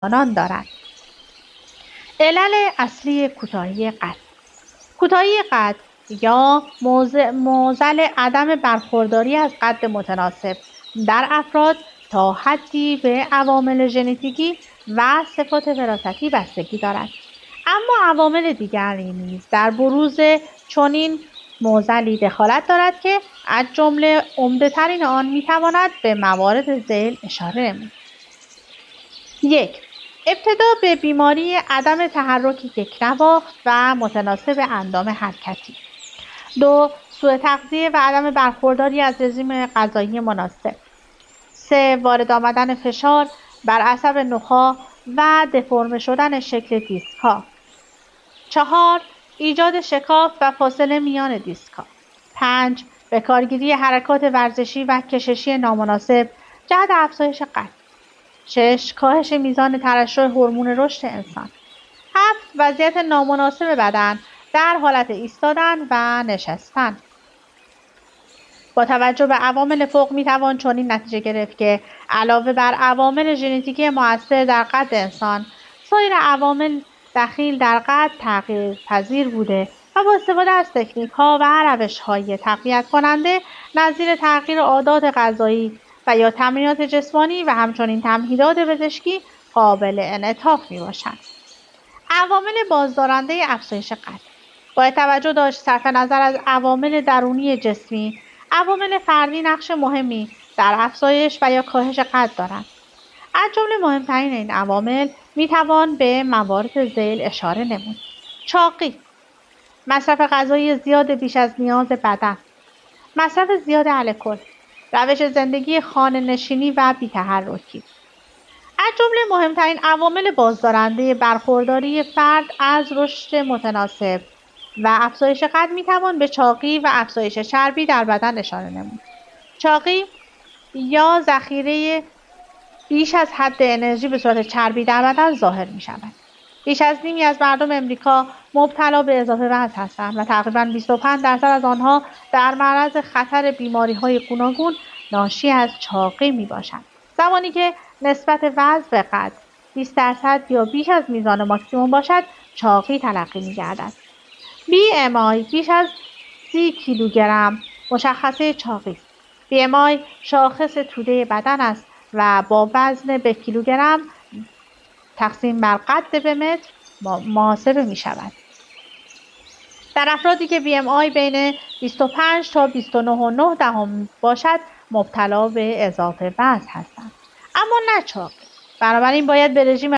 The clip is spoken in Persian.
آنان دارد. علل اصلی کوتاهی قد. کوتاهی قد یا معضل عدم برخورداری از قد متناسب در افراد تا حدی به عوامل ژنتیکی و صفات وراثتی بستگی دارد، اما عوامل دیگری نیز در بروز چنین معضلی دخالت دارد که از جمله عمده‌ترین آن می‌تواند به موارد ذیل اشاره نمود. 1. ابتدا به بیماری عدم تحرک یکنواخت و متناسب اندام حرکتی. 2. سوء تغذیه و عدم برخورداری از رژیم غذایی مناسب. 3. وارد آمدن فشار بر عصب نخاع و دفرم شدن شکل دیسک‌ها. 4. ایجاد شکاف و فاصله میان دیسک‌ها. 5. به کارگیری حرکات ورزشی و کششی نامناسب جهت افزایش قد. 6. کاهش میزان ترشح هورمون رشد انسان. 7. وضعیت نامناسب بدن در حالت ایستادن و نشستن. با توجه به عوامل فوق میتوان چنین نتیجه گرفت که علاوه بر عوامل ژنتیکی مؤثر در قد انسان، سایر عوامل دخیل در قد تغییرپذیر بوده و با استفاده از تکنیک‌ها و روش‌های تقویت کننده نظیر تغییر عادات غذایی و یا تمرینات جسمانی و همچنین تمهیدات پزشکی قابل انعطاف میباشند. عوامل بازدارنده افزایش قد. باید توجه داشت صرف نظر از عوامل درونی جسمی، عوامل فردی نقش مهمی در افزایش و یا کاهش قد دارند. از جمله مهمترین این عوامل میتوان به موارد ذیل اشاره نمود: چاقی، مصرف غذایی زیاد بیش از نیاز بدن، مصرف زیاد الکل، روش زندگی خانه‌نشینی و بی‌تحرکی. از جمله مهمترین عوامل بازدارنده برخورداری فرد از رشد متناسب و افزایش قد میتوان به چاقی و افزایش چربی در بدن اشاره نمود. چاقی یا ذخیره بیش از حد انرژی به صورت چربی در بدن ظاهر می شود. بیش از نیمی از مردم امریکا مبتلا به اضافه وزن هستند و تقریباً 25% از آنها در معرض خطر بیماری‌های گوناگون ناشی از چاقی می باشند. زمانی که نسبت وزن به قد 20% یا بیش از میزان ماکسیموم باشد، چاقی تلقی می گردد. BMI بیش از 30 کیلوگرم مشخصه چاقی است. BMI شاخص توده بدن است و با وزن به کیلوگرم تقسیم بر قد به متر محاسبه می شود. در افرادی که BMI بین 25 تا 29.9 باشد مبتلا به اضافه وزن هستند، اما نه چاقی. بنابراین باید به رژیم